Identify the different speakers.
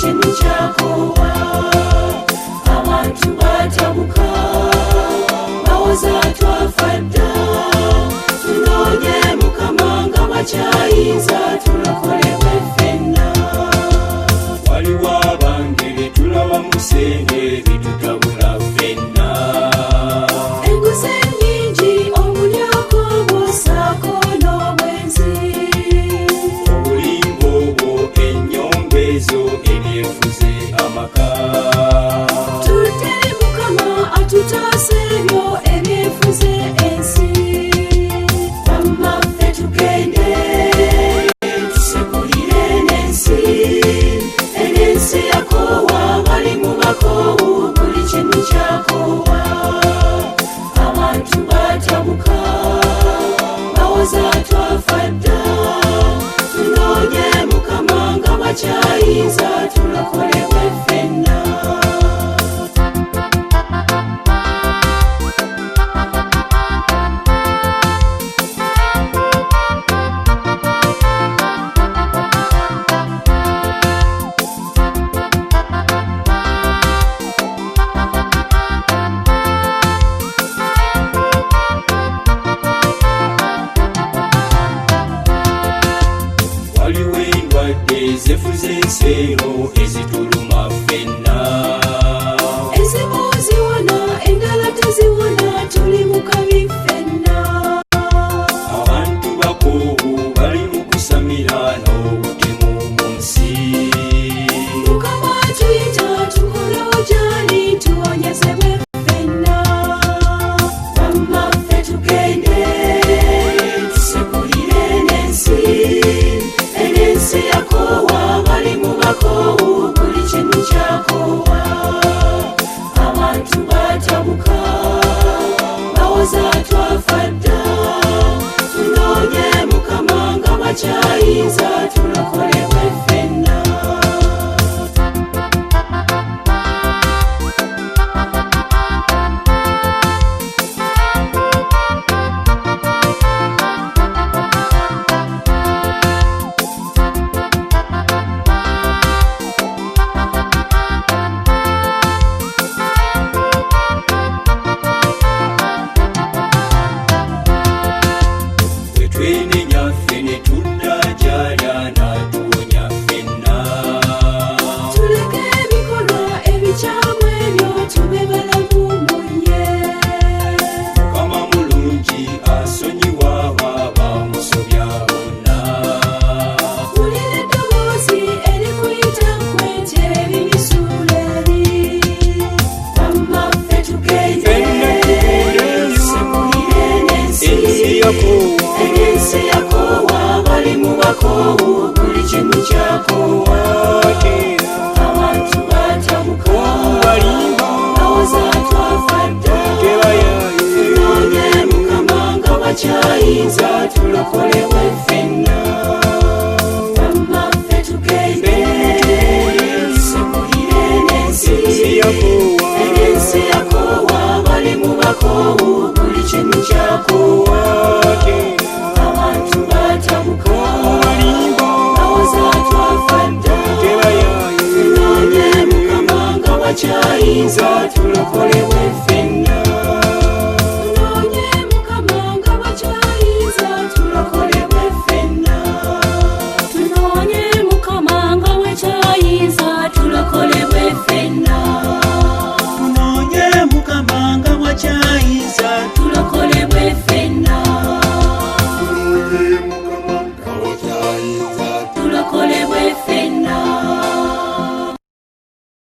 Speaker 1: kintu kyakowa abantu batabuka bawoza twafa dda tunoonye Mukama nga bwakyayinza tulokolebwe ffenna waliwo abangere tulaba musenge bitutabula ffenna enguzi ennyingi obulyako bwosaako n'obwenzi obulimba obwo ennyombe ezo ebyefuze amaka tuteri Mukama atutaasa ebyo ebyefuze ensi bamaffe tugende tusekulire enensi yakoowa bali mu bakoowu buli kintu kyakoowa abantu batabuka bawoza twafa dda tunoonye Mukama nga bwakyayinza tulokolebwe ffenna waliwo endwadde zefuze enseero ezituluma ffenna ezimu ziwona endala teziwona tuli mu kabi ffenna abantu bakoowu bali mu kusamira n'obutemu mu nsi Mukama tuyita tukolewo gyali tuwonyezebwe ffenna bamaffe tugende tusekulire enensi yakoowa bali mu bakoowu buli kintu kyakoowa abantu batabuka bawoza twafa dda tunoonye Mukama nga bwakyayinza tulokolebwe ffenna bwetwenenya ffe ne tudda gy'alya n'atuwonya ffenna tuleke ebikolwa ebikyamu ebyo tube balamu mu ye Mukama mulungi asonyiwa baba musobya bonna wulira eddoboozi erikuyita kwente ebimisuula eri bamaffe tugende tusekulire enensi yakoowa bali mu bakoowu buli kintu kyakoowa abantu batabuka bawoza twafa dda tunoonye Mukama nga bwakyayinza tulokolebwe ffenna bamaffe tugende tusekulire enensi yakoowa bali mu bakoowu buli kintu kyakoowa